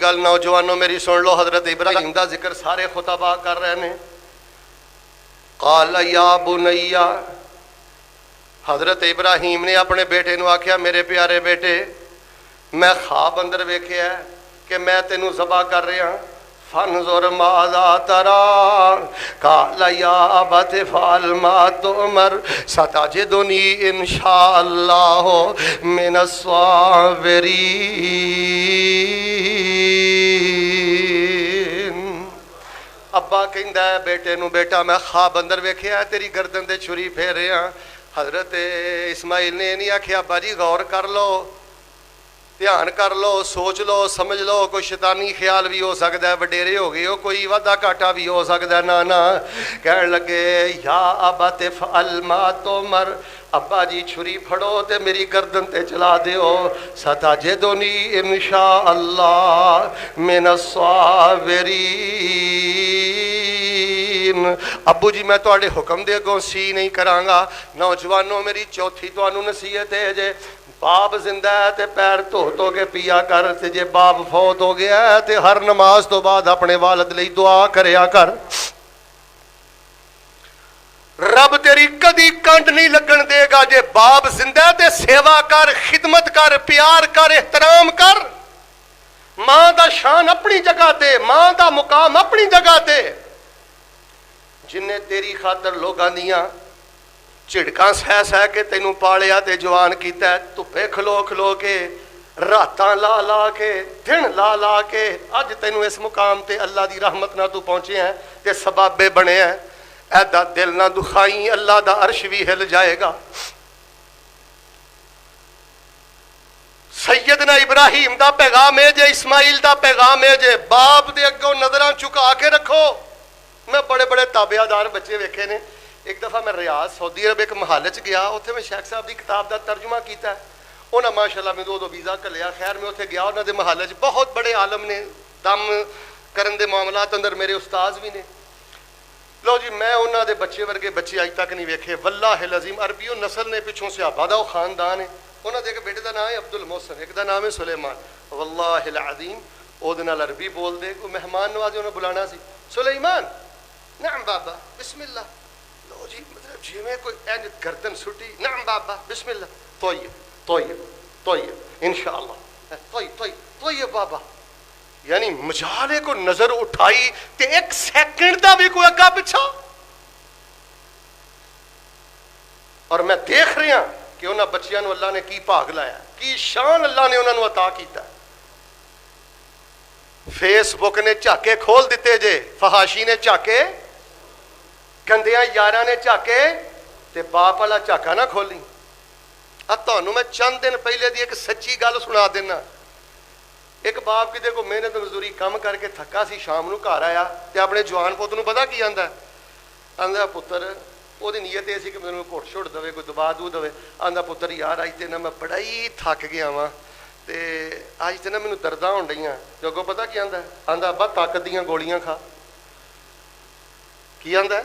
गल नौजवानों मेरी सुन लो, हजरत इब्राहिम का जिक्र सारे खुतबा कर रहे हैं। काल या बुनैया, हजरत इब्राहिम ने अपने बेटे को आख्या, मेरे प्यारे बेटे मैं ख्वाब अंदर वेख्या कि मैं तेनू ज़बा कर रहा। फनजुर माज़ा तरा, काल या अबत फ़अल मा तुअमर सतजिदुनी इंशाअल्लाह मिनस साबिरीन। अब्बा कहंदा है बेटे नू, बेटा मैं ख्वाब अंदर वेख्या तेरी गर्दन ते छुरी फेर रहा। हजरत इस्माइल ने नहीं आख्या अब्बा जी गौर कर लो, ध्यान कर लो, सोच लो, समझ लो, कोई शैतानी ख्याल भी हो सकता है, वडेरे हो गए हो, कोई वादा घाटा भी हो सकता है। ना ना, कह लगे या अबत फ़अल मा तुअमर, अब्बा जी छुरी फड़ो ते मेरी गर्दन ते चला दियो। सतजिदुनी इंशाअल्लाह मिनस साबिरीन। अबू जी मैं तुहाडे हुक्म दे अगों सी नहीं करांगा। नौजवानों मेरी चौथी तुहानू नसीहत है जे बाप जिंदा है तो पैर धो के पिया कर, ते जे बाप फौत हो गया है तो हर नमाज तो बाद अपने वालद लई दुआ करया कर। रब तेरी कदी कंड नहीं लगन देगा। जे बाप जिंदा है तो सेवा कर, खिदमत कर, प्यार कर, एहतराम कर। मां दा शान अपनी जगह ते, मां दा मुकाम अपनी जगह ते। जिन्हें तेरी खातर लोगां दियां झिड़कां सह सह के तेनू पालिया ते जवान किया, धुप्पे खलो खलो के, रातां ला ला के, दिन ला ला के अज तेनू इस मुकाम ते अल्लाह दी रहमत नाल तू पहुंचे है ते सबाबे बने है। ऐदा दिल ना दुखाई, अल्लाह दा अर्श भी हिल जाएगा। सैयदना इब्राहिम दा पैगाम है जे, इस्माइल दा पैगाम है जे, बाप दे अगों नजरां झुका के रखो। मैं बड़े बड़े ताबियादार बच्चे वेखे ने। एक दफ़ा मैं रियाज सऊदी अरब एक महल च गया, उत्थे मैं शेख साहब की किताब का तर्जुमा किया। उन्हें माशाअल्लाह मैं उदों वीज़ा घलिया। खैर मैं उत्थे गया, उन्होंने महल च बहुत बड़े आलम ने, दम करन दे मामलात अंदर मेरे उस्ताद भी ने। लो जी, मैं उन्होंने बच्चे वर्गे बच्चे अज तक नहीं वेखे। वल्लाहिल अज़ीम अरबियो नस्ल ने, पिछों सहाबा दा खानदान है। उन्होंने एक बेटे का नाम है अब्दुल मोहसन, एक का नाम है सुलेमान। वल्लाहिल अज़ीम ओहदे नाल अरबी बोलते, कोई मेहमान नवाजी उन्हें बुलाना सी। सुलेमान नाम बाबा बिस्मिल्लाह। लो जी, मतलब जिमें कोई इंज गर्दन सुटी, नाम बाबा बिस्मिल्लाह, तोयब तोयब तोयब इंशाअल्लाह, तोयब बाबा। यानी मजाले को नजर उठाई ते एक सेकंड का भी कोई अग्गा पिछा। और मैं देख रहा कि उन्होंने बच्चों अल्लाह ने की भाग लाया, की शान अल्लाह ने उन्होंने अता किया। फेसबुक ने झाके खोल दिते जे, फहाशी ने झाके, गंदिया यारा ने झाके, ते बाप वाला झाका ना खोली। अब तुहानू मैं चंद दिन पहले दी एक सच्ची गल सुना देना। एक बाप किते को मेहनत मजदूरी काम करके थका सी, शाम को घर आया तो अपने जवान पुत नूं पता की आंदा, आंदा पुत्र, वो नीयत ये सी कि मैं घुट छुट दवे, कोई दबा दू दवे। आंदा पुत्र यार अज तो ना मैं बड़ा ही थक गया वा, तो अज तो ना मैनू दर्दां होण डईआं। ते अगों पता की आंदा, आंदा अब्बा ताकत दीआं गोलियां खा। की आंदा?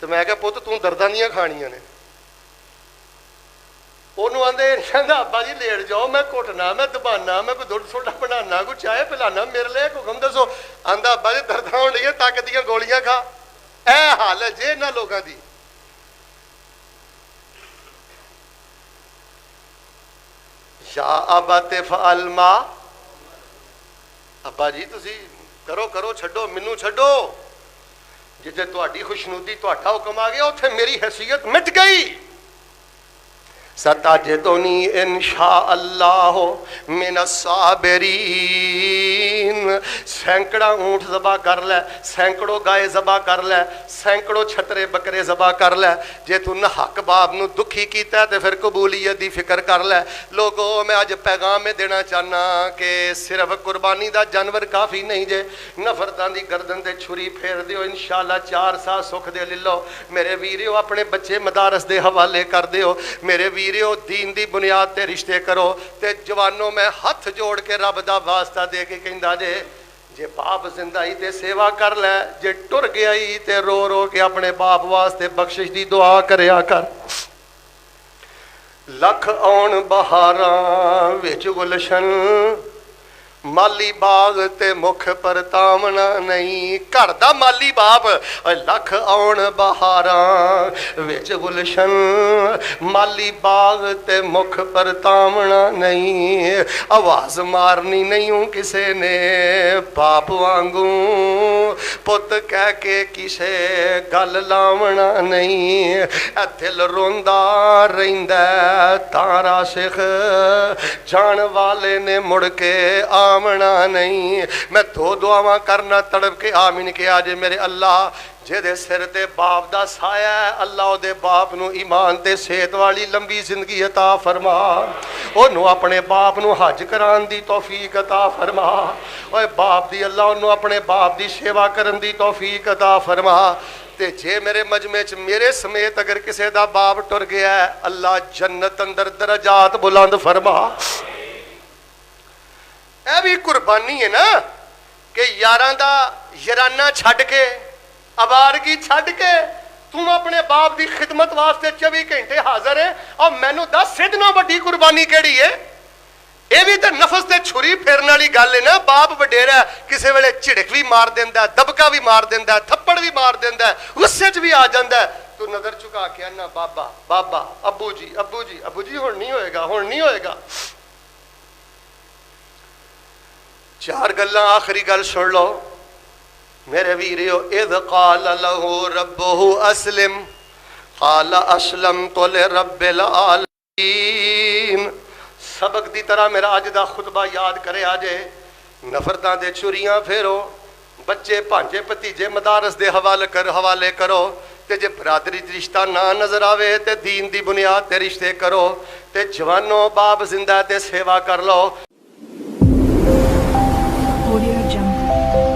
तो मैं क्या पुत तू दर्दां दीआं खाणियां ने। ਉਹਨੂੰ ਆਂਦੇ ਕਹਿੰਦਾ ਅੱਬਾ जी लेट जाओ, मैं घुटना, मैं दबाना, मैं कोई दुध सोडा बनाना, कोई चाय पिलाना, मेरे लिए हुक्म दसो। आंदा ਅੱਬਾ जी दर्दां होण डईआं, ताकत दीआं गोलियां खा। ऐ हाल है जे इन्हां लोगां दी। या अबत फ़अल मा, ਅੱਬਾ जी तुसी करो करो, छड्डो मैनू छड्डो। जिथे तुहाडी खुशनुदी तुहाडा हुक्म आ गया, उत्थे मेरी हैसियत मिट गई। सतजिदुनी इंशाअल्लाह मिनस साबिरीन। सैकड़ा ऊँट ज़बा कर लै, सैकड़ों गाय ज़बा कर लै, सैकड़ों छतरे बकरे ज़बा कर लै। जे तू हक बाप नूं दुखी कीता तो फिर कबूलीयत की फिक्र कर लै। लोगो मैं अज पैगाम में देना चाहना कि सिर्फ कुर्बानी का जानवर काफ़ी नहीं जे, नफरतां दी गर्दन ते छुरी फेर दिओ, इंशाअल्लाह 4 साल सुख दे ले लो। मेरे वीरियो अपने बच्चे मदारस के हवाले कर दिओ। मेरे वीरियो दीन दी बुनियाद ते रिश्ते करो। ते जवानों मैं हथ जोड़ के रब दा वास्ता दे के कहंदा जे बाप जिंदा ही ते सेवा कर लै, जे टुर गया ही ते रो रो के अपने बाप वास्ते बख्शिश दी दुआ करया कर। लख आउण बहारां विच गुलशन, माली बाग ते मुख परतावना नहीं। घर दा माली बाप लख आउण बहारां विच गुलशन, माली बाग ते मुख परतावना नहीं। आवाज मारनी नहीं हूं किसे ने बाप वांगू, पुत कह के किसे गल लावना नहीं। दिल रोंदा रहिंदा तारा सिख, जान वाले ने मुड़ के आमना नहीं। मैं दो दुआवां करना तड़प के आमीन के आज मेरे अल्लाह, जेदे सिर ते बाप दा साया है, अल्लाह ओदे बाप नू ईमान ते सेहत वाली लंबी जिंदगी अता फरमा। ओनू अपने बाप नू हज करान दी तौफीक अता फरमा। ओए बाप दी अल्लाह ओनू अपने बाप दी सेवा करन दी तौफीक अता फरमा। ते जे मेरे मजमे च मेरे समेत अगर किसी दा बाप टुर गया है, अल्लाह जन्नत अंदर दरजात बुलंद फरमा। यह भी कुर्बानी है ना कि यारां दा याराना छड्ड के, आवारगी छड्ड के तू अपने बाप की खिदमत वास्ते 24 घंटे हाजिर है। और मैनू दस सिद्ध ना वड्डी कुर्बानी केड़ी है? यह भी तो नफस से छुरी फेरन वाली गल है ना। बाप वडेरा किसी वेले झिड़क भी मार देंदा, दबका भी मार देंदा, थप्पड़ भी मार देंदा, गुस्से च भी आ जाता है। तू नजर झुका के आना बाबा बाबा, अब्बू जी अब्बू जी अब्बू जी, हुण नहीं होएगा, हुण नहीं होएगा। चार गल्लां आखिरी गल सुन लो मेरे वीरियो। इद काल लहू रब्बुहु अस्लिम काल अस्लमतु लिरब्बिल आलमीन। सबक की तरह मेरा अज का खुतबा याद करे आजे। नफरतां दे छुरियां फेरो, बच्चे भांजे भतीजे मदारस दे हवाले करो। ते जे बरादरी रिश्ता ना नजर आवे ते दीन दी बुनियाद ते रिश्ते करो। ते जवानों बाप जिंदा ते सेवा कर लो। Audio Jungle।